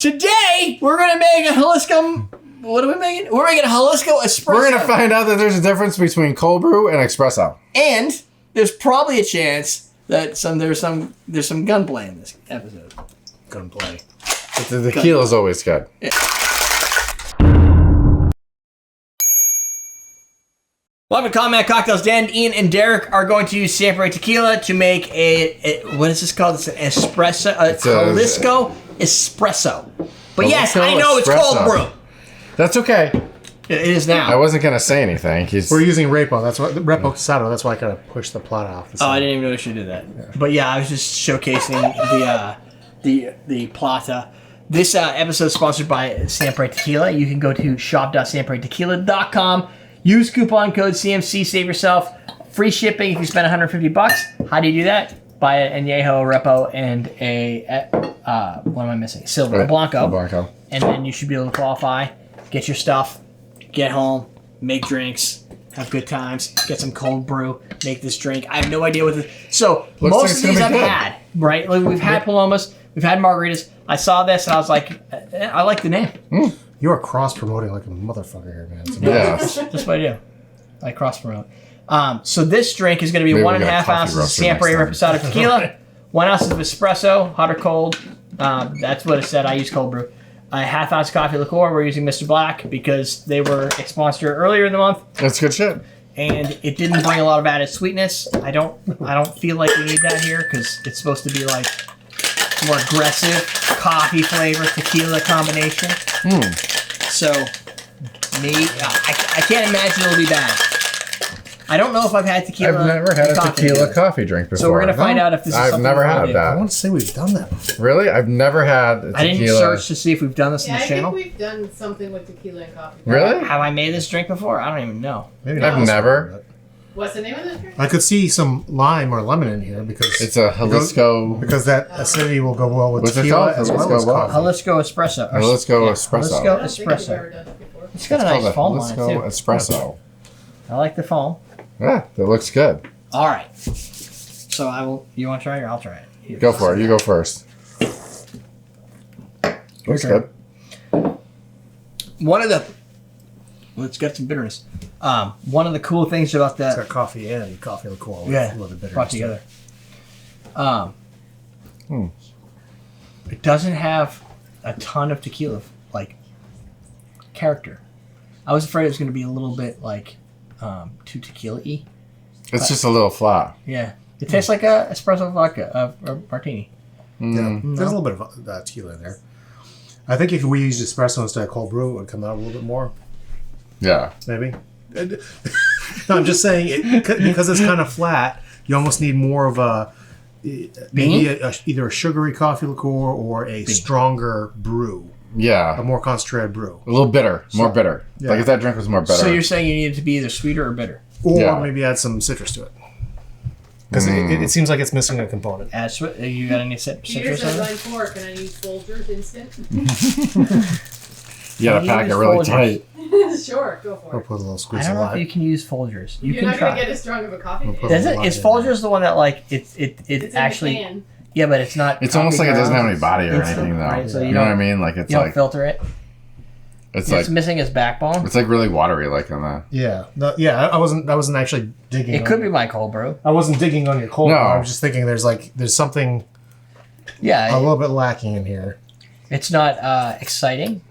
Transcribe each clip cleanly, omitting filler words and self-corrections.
Today, we're going to make a Jalisco... What are we making? We're making a Jalisco Espresso. We're going to find out that there's a difference between cold brew and espresso. And there's probably a chance that there's some gunplay in this episode. Gunplay. But the tequila's always good. Yeah. Welcome to Combat Cocktails. Dan, Ian, and Derrick are going to use Siempre Tequila to make a what is this called? It's an espresso. Jalisco Espresso. But yes, I know it's cold brew. That's okay. It is now. I wasn't going to say anything. We're using Repo. That's what Reposado. That's why I kind of pushed the plot off. Oh, I didn't even notice you did that. Yeah. But yeah, I was just showcasing the plata. This episode is sponsored by Siempre Tequila. You can go to shop.siempretequila.com. Use coupon code CMC. Save yourself free shipping if you spend $150. How do you do that? Buy an Añejo, Repo, and a what am I missing? Silver, a Blanco. And then you should be able to qualify. Get your stuff. Get home. Make drinks. Have good times. Get some cold brew. Make this drink. I have no idea what this. So most of these I've had, right? Like we've had Palomas. We've had margaritas. I saw this and I was like, I like the name. Mm. You are cross-promoting like a motherfucker here, man. Yes. That's what I do. I cross-promote. So this drink is going to be 1.5 ounces of Siempre Reposado tequila, 1 ounce of espresso, hot or cold. That's what it said. I use cold brew. A half ounce coffee liqueur. We're using Mr. Black because they were a sponsor earlier in the month. That's good shit. And it didn't bring a lot of added sweetness. I don't feel like we need that here because it's supposed to be like more aggressive coffee flavor tequila combination. So I can't imagine it'll be bad. I don't know if I've had tequila. I've never had a tequila coffee drink before. So we're gonna find out if this is something I've never had that. I want to say we've done that before. Really? I've never had a tequila. I didn't search to see if we've done this in the channel. I think we've done something with tequila and coffee. Really? Have I made this drink before? I don't even know. Maybe I've never. What's the name of this drink? I could see some lime or lemon in here because it's a Jalisco. Because that acidity will go well with tequila as well as coffee. Jalisco Espresso. Jalisco Espresso. Jalisco Espresso. It's got a nice foam on it too. Jalisco Espresso. I like the foam. Yeah, that looks good. All right. So I will. You want to try it or I'll try it? Go for it. You go first. Looks good. One of the. Let's get some bitterness. One of the cool things about that. It's got coffee and coffee liqueur. Yeah, a little bit bitterness brought together. It doesn't have a ton of tequila like character. I was afraid it was going to be a little bit like too tequila-y. It's just a little flat. Yeah, it tastes like a espresso vodka, a martini. Yeah, there's a little bit of tequila in there. I think if we used espresso instead of cold brew, it would come out a little bit more. Yeah, maybe. No, I'm just saying because it's kind of flat. You almost need more of a maybe either a sugary coffee liqueur or a stronger brew. Yeah, a more concentrated brew. A little bitter, more bitter. Yeah. Like if that drink was more bitter. So you're saying you need it to be either sweeter or bitter, or maybe add some citrus to it. Because it seems like it's missing a component. You got any citrus? Peter says line 4. Can I use Folgers instant? You gotta pack it really tight. Sure, go for it. Or put a little squeeze I don't of know if you can use Folgers. You're not going to get as strong of a coffee. Is Folgers the one that like it's actually? In the can. Yeah, but it's not. It's almost like it doesn't have any body or anything, though. Right? So you know what I mean? Like it's you don't like filter it. It's missing its backbone. It's like really watery, like on that. Yeah, I wasn't actually digging. It could be my cold brew. I wasn't digging on your cold brew. I was just thinking there's something. Yeah, a little bit lacking in here. It's not exciting.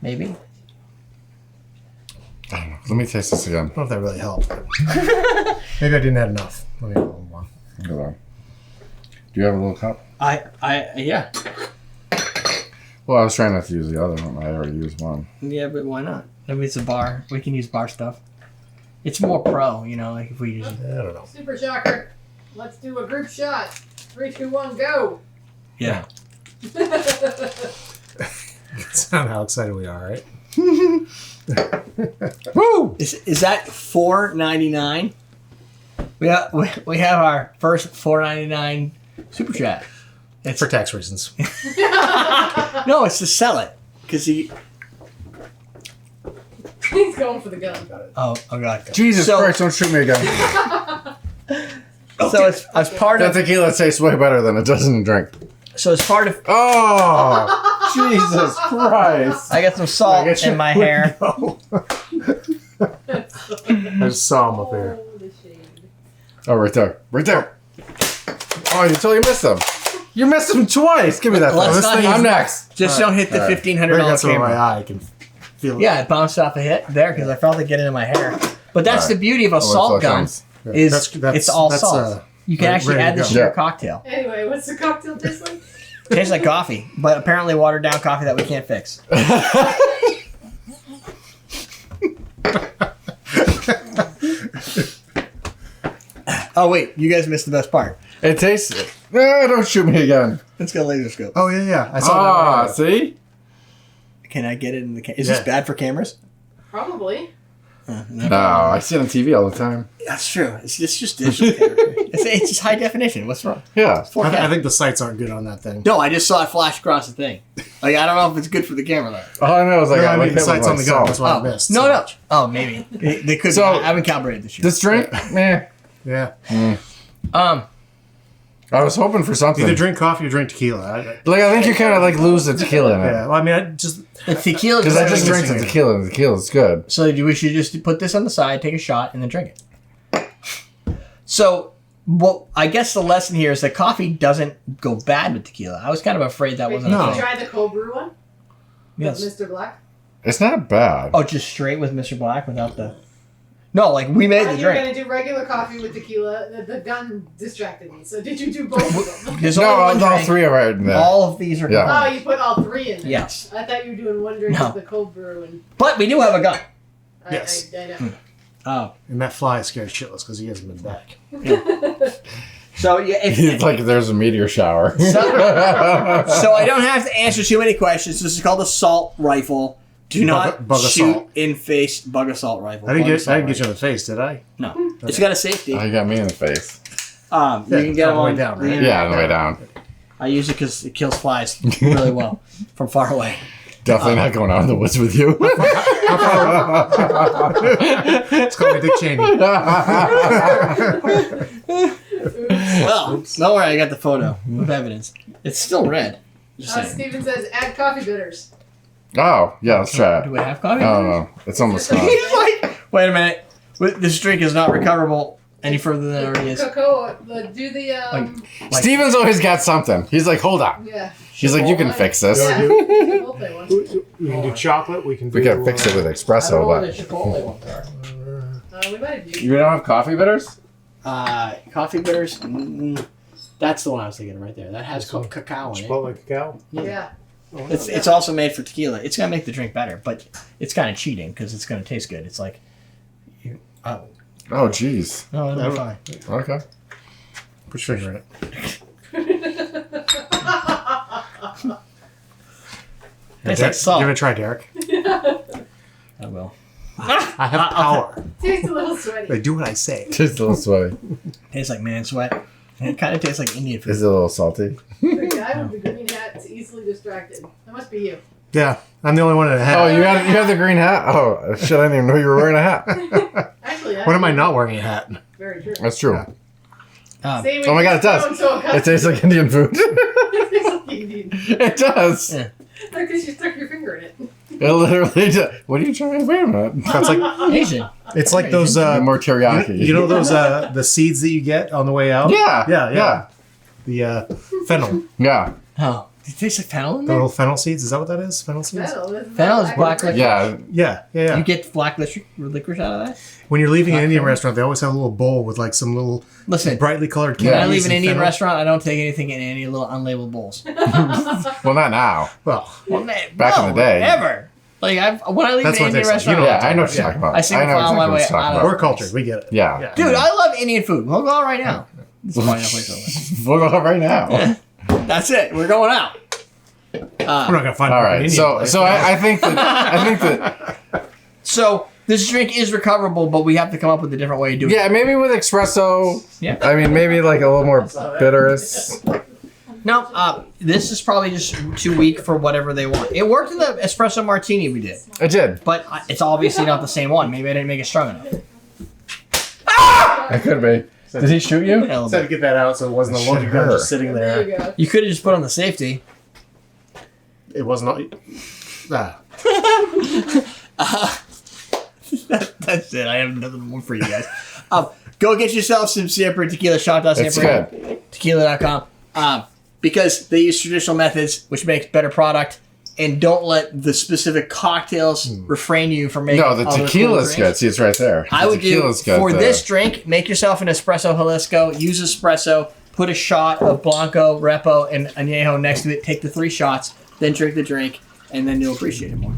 Maybe. I don't know. Let me taste this again. I don't know if that really helped. Maybe I didn't add enough. Let me have a little more. Hold on. Do you have a little cup? Yeah. Well, I was trying not to use the other one. I already used one. Yeah, but why not? I mean, it's a bar. We can use bar stuff. It's more pro, like if we use it. I don't know. Super shocker. Let's do a group shot. 3, 2, 1, go. Yeah. That's not how excited we are, right? Woo! Is that $4.99? We have our first $4.99 super chat. It's for tax reasons. No, it's to sell it because He's going for the gun. Oh God! Jesus Christ! Don't shoot me again. So as part that of tequila tastes way better than it does in a drink. So as part of, Oh, Jesus Christ! I got some salt in my hair. I just saw him up there. Oh, the shade. Oh, right there. Right there. Oh, you totally missed him. You missed him twice. Give me that. Let's This not thing. use- I'm next. Just don't hit the All right. $1,500 Right some of my camera. eye. I can feel it. Yeah, it bounced off a hit there because I felt it get into my hair. But that's All the right. beauty of a salt gun. Is it's all salt. You can actually ready add to this go. to your Yeah. cocktail. Anyway, what's the cocktail taste like? Tastes like coffee, but apparently watered down coffee that we can't fix. Oh wait, you guys missed the best part. It tastes. No, don't shoot me again. Let's go laser scope. Oh yeah. I saw Ah, that. see? Can I get it in the camera? Is this Yeah. bad for cameras? Probably. No, I see it on TV all the time. That's true. It's just digital camera. It's just high definition. What's wrong? Yeah. 4K. I think the sights aren't good on that thing. No, I just saw it flash across the thing. Like I don't know if it's good for the camera though. All I know is I No, got I like mean, the hit with sights on my the gun. That's salt. what I missed. No, so no. much. Oh, maybe they could. So- be. I haven't calibrated this year. This drink, meh. Yeah. I was hoping for something. Either drink coffee or drink tequila. I think you kind of like lose the tequila in it. Yeah. Well, I mean, I just The tequila. Because I just drank missing the it. tequila, and the tequila's good. So we should just put this on the side, take a shot, and then drink it. So, well, I guess the lesson here is that coffee doesn't go bad with tequila. I was kind of afraid that wasn't No. a Did thing. you try the cold brew one? Yes. With Mr. Black? It's not bad. Oh, just straight with Mr. Black without the... No, like, we made the You were drink. going to do regular coffee with tequila. The gun distracted me. So did you do both of them? There's No, only one all drink. three are right in there. All of these are Yeah. combined. Oh, you put all three in there. Yes. I thought you were doing one drink No. of the cold brew. And But we do have a gun. Yes. I know. Oh. and that fly is scared shitless because he hasn't been back. So, yeah, It's like there's a meteor shower. So I don't have to answer too many questions. This is called a salt rifle. Do not Bug shoot assault. in face bug assault rifle. I didn't Bug get assault you in rifle. the face, did I? No. It's got a safety. Oh, you got me in the face. You Yeah, can get them all the way on down, the right? internet. Yeah, on the way down. I use it because it kills flies really well from far away. Definitely not going out in the woods with you. It's called me Dick Cheney. Well, don't worry, I got the photo with evidence. It's still red. Just saying. Steven says add coffee bitters. Oh, yeah, let's try Do it. we have coffee? I don't know. It's almost gone. He's like, wait a minute. This drink is not recoverable any further than it already is. Cacao. Do the Like, Steven's always got something. He's like, hold on. yeah. He's like, you can fix this. Yeah. Chipotle one. We can do chocolate. We can do. We can fix it with I don't espresso, know what the but Chipotle ones are. We might have used. you don't have coffee bitters? Coffee bitters. That's the one I was thinking right there. That has cacao in it. Chipotle cacao. Yeah. It's also made for tequila. It's gonna make the drink better, but it's kind of cheating because it's gonna taste good. It's like, Oh, jeez. no, it'll be fine. Okay. Put your finger in it. Tastes like salt. Give it a try, Derek. I will. I have power. Tastes a little sweaty. I do what I say. Just a little sweaty. Tastes like man sweat. And it kind of tastes like Indian food. Is it a little salty? The guy with the green hat is easily distracted. That must be you. Yeah, I'm the only one in a hat. Oh, you have the green hat? Oh, shit, I didn't even know you were wearing a hat. Actually, When am I not wearing a hat? Very true. That's true. Same Oh my god, it does. It tastes like Indian food. It tastes like Indian. It does. Yeah. Like because you stuck your finger in it. It literally does. What are you trying? Wait a minute. That's like Asian. it's like those More teriyaki. you know those the seeds that you get on the way out. Yeah. Yeah. The fennel, Yeah. Oh, it tastes like fennel in the there. little fennel seeds. Is that what that is? Fennel seeds. Fennel is black licorice. Yeah. Yeah. You get black licorice out of that. When you're leaving an Black Indian fennel? restaurant, they always have a little bowl with like some little Listen, brightly colored when I candies leave an and Indian fennel. restaurant, I don't take anything in any little unlabeled bowls. Well, not now. Well, Well, Back in the day. ever. Like when I leave That's an what Indian they say. restaurant, You know Yeah, I know what you're talking about. I single know file my exactly what way you're talking out of about. we're cultured. We get it. Yeah. dude, I love Indian food. We'll go out right now. It's probably not place We'll go right now. That's it. We're going out. We're not gonna find All an right. Indian So place. I think that So this drink is recoverable, but we have to come up with a different way to do it. yeah, maybe with espresso. Yeah. I mean, maybe like a little more bitterest. No, this is probably just too weak for whatever they want. It worked in the espresso martini we did, I did. but it's obviously not the same one. Maybe I didn't make it strong enough. It could be. Did he shoot you? Hell, Just had to get that out so it wasn't a It should loaded gun hurt. just sitting There there. you go. you could have just put on the safety. It was not. Ah. That's it. I have nothing more for you guys. Go get yourself some Siempre tequila. It's Shop.Siempre.tequila.com. Because they use traditional methods, which makes better product. And don't let the specific cocktails refrain you from making. No, the other tequila's cool good. drinks. See, it's right there. I The would do tequila's good, for this drink. Make yourself an espresso Jalisco. Use espresso. Put a shot of Blanco, Repo, and Añejo next to it. Take the 3 shots. Then drink the drink, and then you'll appreciate it more.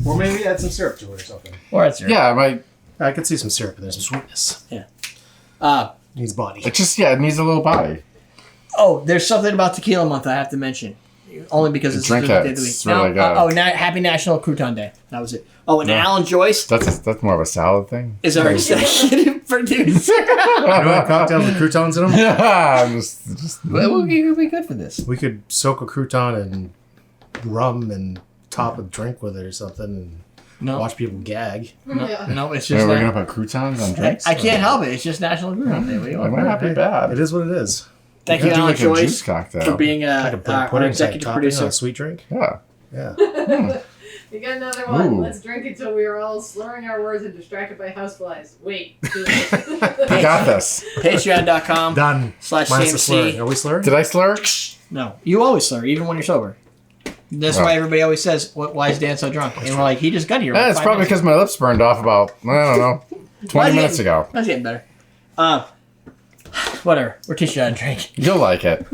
Or maybe add some syrup to it or something. Or it's Yeah, I might. I could see some syrup in there, some sweetness. Yeah. Needs body. It just it needs a little body. Oh, there's something about Tequila Month I have to mention. Only because it's Drink the it. day of the week. It's really good. Happy National Crouton Day. That was it. Oh, and No. Alan Joyce That's more of a salad thing. is our executive producer. You want cocktails with croutons in them? Yeah, I'm just Well, we'll be good for this. We could soak a crouton in rum and top a drink with it or something and No, watch people gag. Yeah. no, it's Yeah, just we're that- gonna put croutons on drinks. I can't help it. It's just National Crouton Day. What do you It want? might not be bad. It is what it is. Thank We you, could do Alan like a juice Joyce, cocktail. for being I could put our pudding executive topping on producer. a sweet drink. Yeah. Yeah. You got another one. Ooh. Let's drink until we are all slurring our words and distracted by houseflies. Wait. We got this. Patreon.com Done. /. Minus the slurring. CMC. Are we slurring? Did I slur? No, you always slur, even when you're sober. That's why everybody always says, "Why is Dan so drunk?" And we're like, "He just got here." It's probably because my lips burned off about, I don't know, 20 minutes ago. That's getting better. Whatever. We're teaching you how to drink. You'll like it.